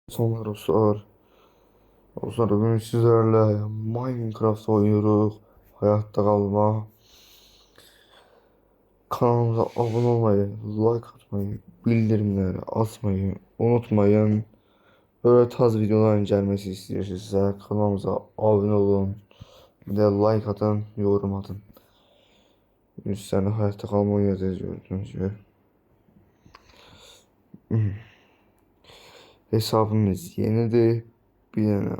Sonlar dostlar. Dostlar bugün sizlerle Minecraft oynuyoruz. Hayatta kalma. Kanalımıza abone olmayı, like atmayı, bildirimleri atmayı unutmayın. Böyle tarz videoların gelmesi istiyorsanız kanalımıza abone olun. Bir de like atın, yorum atın. Biz seni hayatta kalma oynayacağız gördüğünüz gibi. Hesabımız yenidir. Bir tane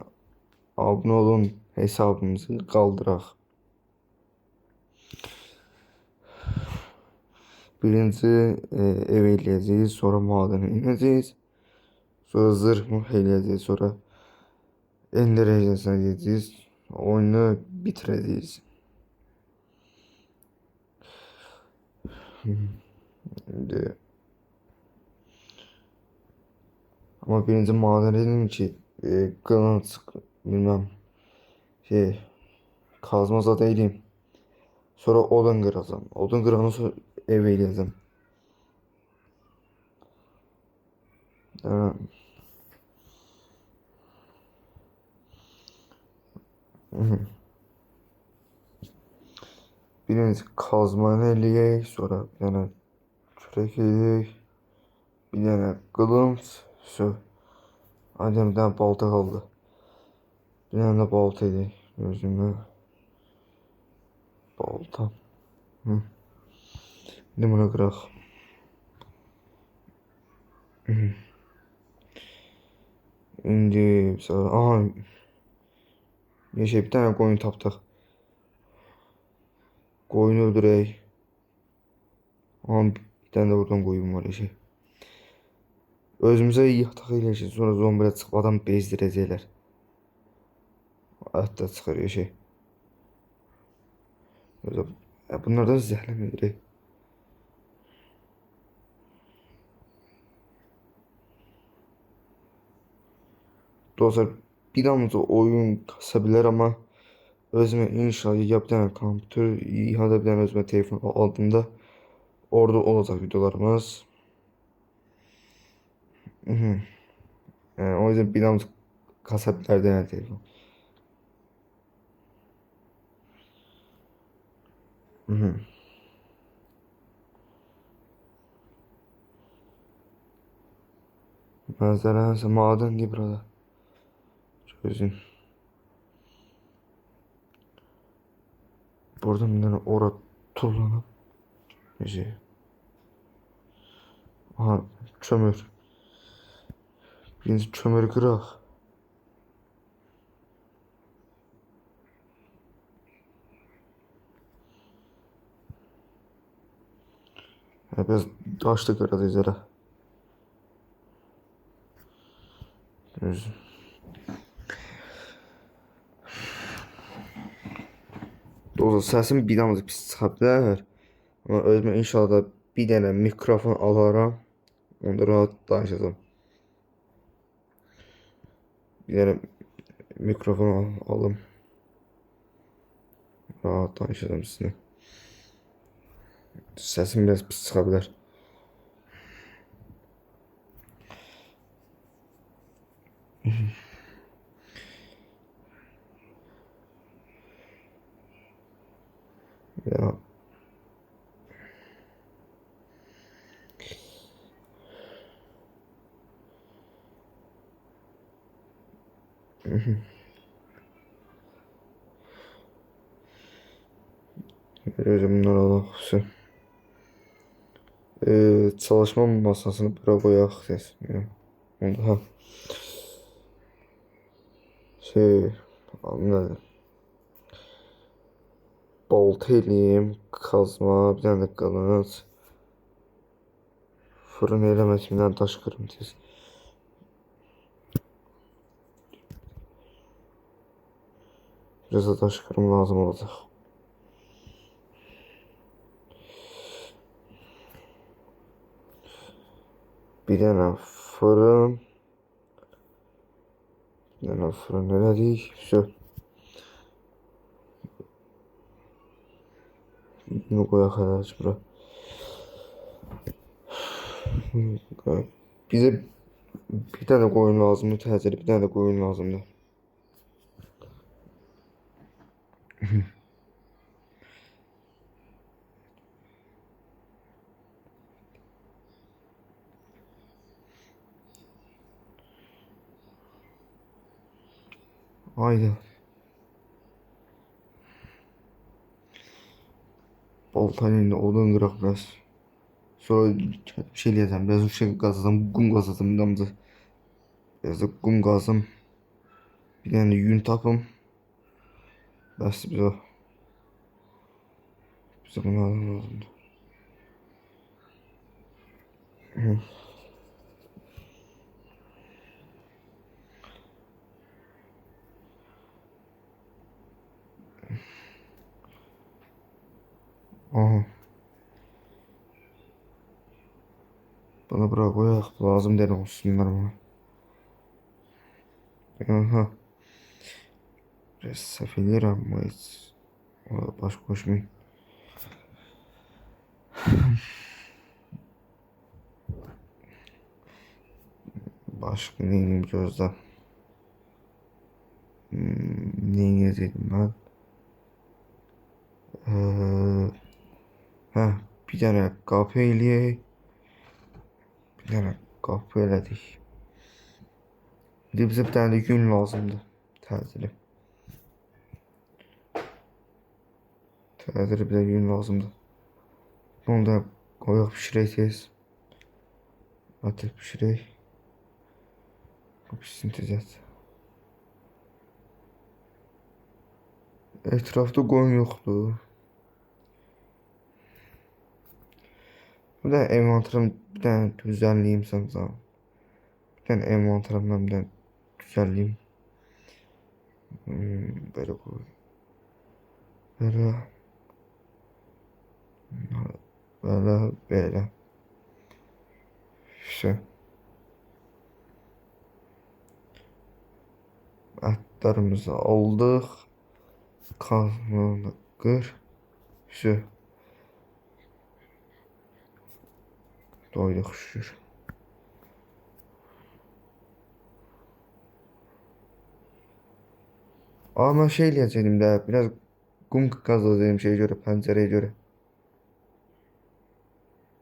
abone olun, hesabımızı kaldırak. Birinci ev eləyəcəyik, sonra madəni inəcəyik, sonra zırh mı eləyəcəyik, sonra ender ejensine gedəcəyik, oyunu bitirəcəyik. İndi ama birinci maden dedim ki kılıç bilmem şey kazma zat eləyim. Sonra odun qıracam. Odun qırandan sonra ev eləyəcəm. Yəni, birinci kazmanı eləyək, sonra bir dənə kürək eləyək, bir dənə qılınc, hadi bir tane balta kaldı. Bir tane de balta edeyim. Gözüme balta. Hı. Şimdi bunu kırak. Şimdi sonra aha bir tane koyun taptık. Koyunu öldürək. Aha bir tane de buradan koyun var eşek. Özümüze yataq eləyəcək. Sonra zombilə çıxıb adam bezdirəcəklər. Hətta çıxır eşek. Bunlardan zəhləmə. Dostlar bir damcı oyun kasabilir ama özüme inşallah ya bir tane kompütür ya da bir tane özüme telefon aldığımda orada olacak videolarımız. Yani o yüzden bir damcı kasabilir yani telefon. Manzara maden değil burada. Çözün. Buradan bir tane ora tullanıp şey. Aha kömür. Birinci kömürü kırak. Ya biraz taş da kıracağız yere. Çözün. O sesim bir damcı pis çıxabilir. Ama özümə inşallah da bir dənə mikrofon alaram. Onda rahat danışacağım. Bir dənə mikrofon alım. Rahat danışacağım sizinle. Sesim biraz pis çıxabilir. Ya. Göreceğim bunları alakası. Çalışma masasını bura koyaq desin. Onda ha. Şey, anladım. Balta eləyim, kazma, bir dənə də qılınc. Fırın eləməsindən daş qırıntıyız. Biraz da daş kırım lazım olacaq. Bir dənə fırın. Bir dənə fırın elədik. Bunu koyaq hələ bura. Bize Bir tane koyun lazımdı. Təzəli bir tane koyun lazımdı. Haydi. Baltayla indi odun qıraq biraz. Sonra bir şey eləyəcəm. Biraz şey qazasam, qum qazasam damcı. Biraz da qum qazım. Bir tane yün tapım. Bəs bize bunlardan lazımdı. Hı. Aha. Bana bırak koyak. Lazım değil olsunlar bana. Aha. Biraz səhv eləyirəm amma heç baş qoşmayın. Başka neyim gözde? Neyin yazıyordum ben? Ee, bir tane kapı eləyək. Bir tane kapı elədik. Bir de bize bir tane de yün lazımdı. Təzəli. Təzəli bir de yün lazımdı. Onu da koyaq pişirək tez. Atıq pişirək. Bu pişsin tezət. Etrafta qoyun yoxdur. Bir de envanterim bir tane düzenleyeyim sana. Bir tane envanterimden bir tane düzenleyeyim. Böyle koy. Böyle. Böyle. İşte. Atlarımızı aldık. Kazmanı kır. Şu. Doyduk şükür. Ama şey diyeceğim de biraz kum kazanacağım şeye göre, pencereye göre.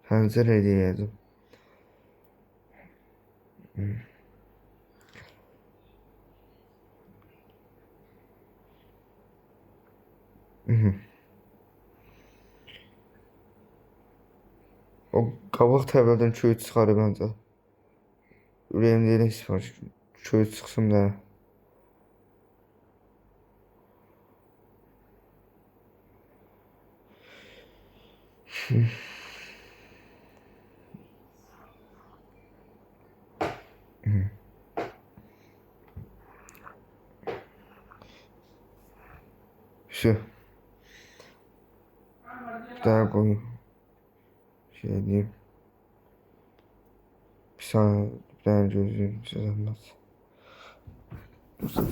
Pencere diyeceğim. O kabak təvəllüdən çöy çıxarı bence. Ürəyim deyilək sifariş. Çöy çıxsın da. Şu. Bir daha koy. Şey diyeyim. Bir saniye. Bir tane gözlüğün size anlat.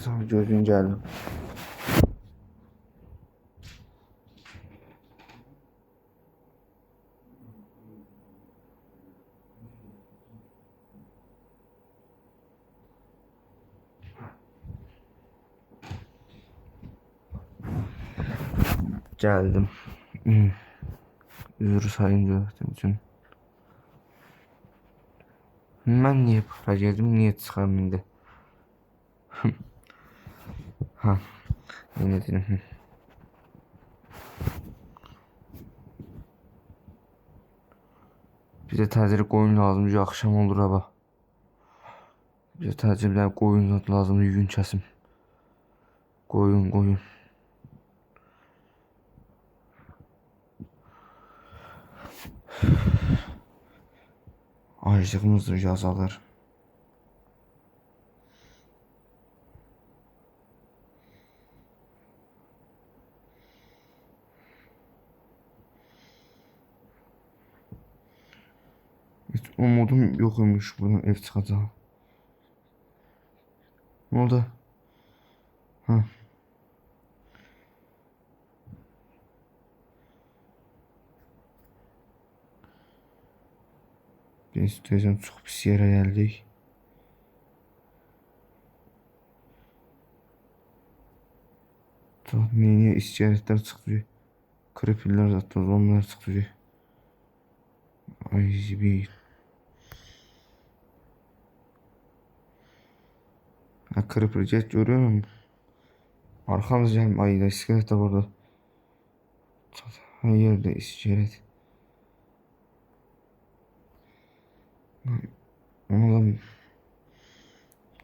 Sana gözlüğün geldi. Geldim. Üzür sayın gördüğüm için. Ben niye para geldim, niye çıxarım indi? Ha, yine dedim. Bize təzəli qoyun lazımdır, axşam olur hava. Bize təzəli bir dənə qoyun lazımdır, yün kəsim. Qoyun. Acılığımız da azalır. Hiç umudum yokmuş bunun ev çıkacağı. Ne oldu? Ha. Biz teyzem çok pis yere geldik. Niye iskeletler çıkıyor. Creeper'lar zaten onlar çıkıyor. Ay bir. Ha Creeper jet görüyor musun? Arkamız gelme. Ay da iskelet de burada. Her yerde iskelet. Onu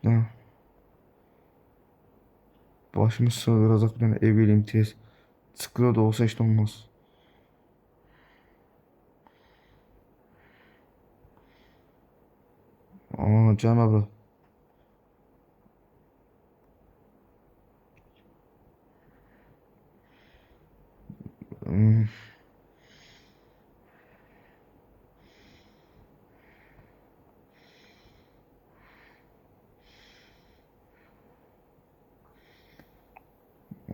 da başımız sığdıracak ben ev imtiyaz. Sıkıyor da olsa işte olmaz. Aa Can abi. Hmm,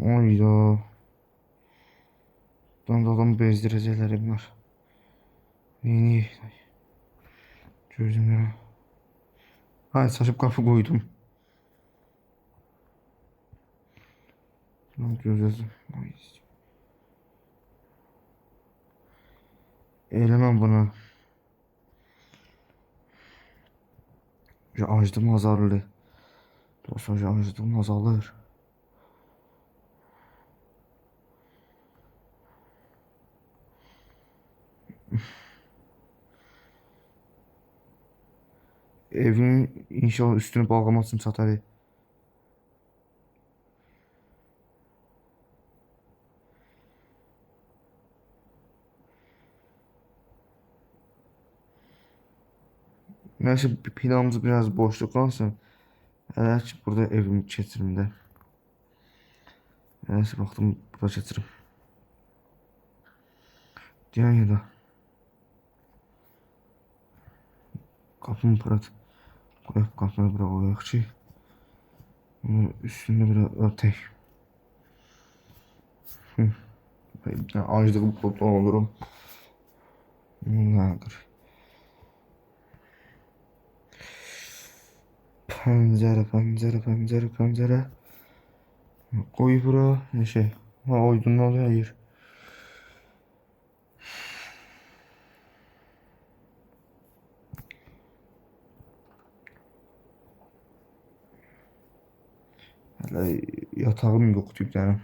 Oyda. Ben de adam bezdireceğlerim var. Yeni. Gözüm ya. Hayır saçıp kapı koydum. Ne gözüm. Ay. Eylemem bunu. Şu acıdım azarlı. Dostlar şu acıdım azalır. Evin inşallah üstünü bağlamazsın satarı. Neyse planımız biraz boşluk kalsın. Evet burada evim çetirimde. Neyse baktım burada çetirim. Diyen ya da kapımı pırat. Koyup kapını bırak oyakçı. Üstünde biraz örtek. Yani acılığı kurban olurum. Nedir? Pencere, pencere, pencere, pencere. Koy bura. Ne şey? Ha oydun oluyor hayır. Hele yatağım yoktu bir tane.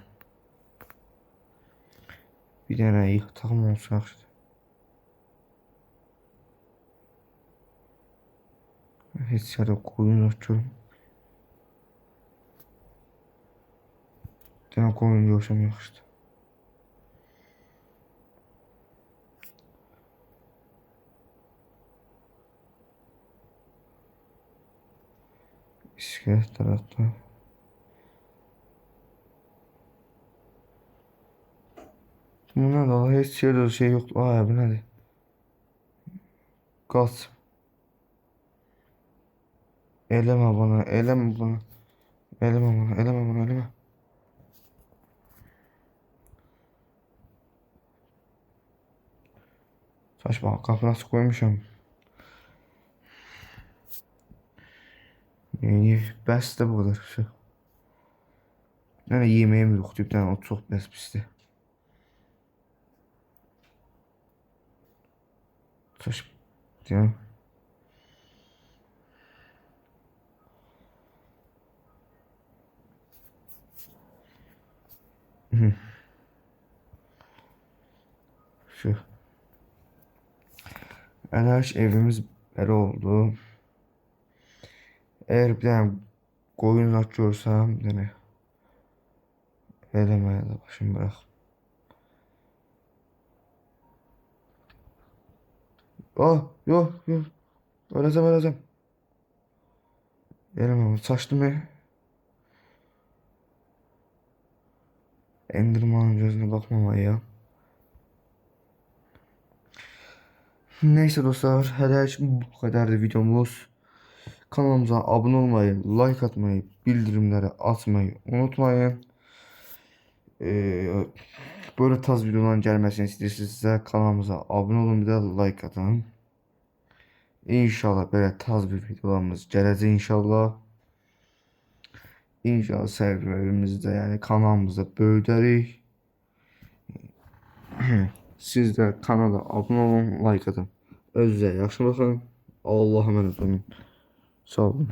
Bir tane yatağım olsa yaxşı. Heç yere koyun açıyorum. Bir tane koyun yoşam yaxşı. İskeletler hatta. Bunlar da hiç yerde şey yoktu. Aa bu nedir? Gaz. Eleme bana, eleme bana. Eleme bana, eleme bana, eleme. Saçma kapı nasıl koymuşum. Yani bəs də bu kadar. Şu. Yani yemeğim yoktu. Bir tane o çok bəs pisti. Saçma. Yani. Hı. Şu. Enerji evimiz böyle oldu. Eğer bir tane koyun açıyorsam yani elemeye de başım bırak. Ah yok yok. Öleceğim öleceğim. Elemem saçtı mı? Enderman'ın gözüne bakmama ya. Neyse dostlar, hele bu kadardı videomuz. Kanalımıza abone olmayı, like atmayı, bildirimleri atmayı unutmayın. Ee, Böyle tarz videoların gelmesini istiyorsanız kanalımıza abone olun, bir de like atın. İnşallah böyle tarz bir videolarımız gelecek inşallah. İnşallah səhifələrimizdə, yəni kanalımızda böyüdərik. Siz də kanala abunə olun, like atın. Özünüzə yaxşı baxın. Allah'a emanet olun. Sağ olun.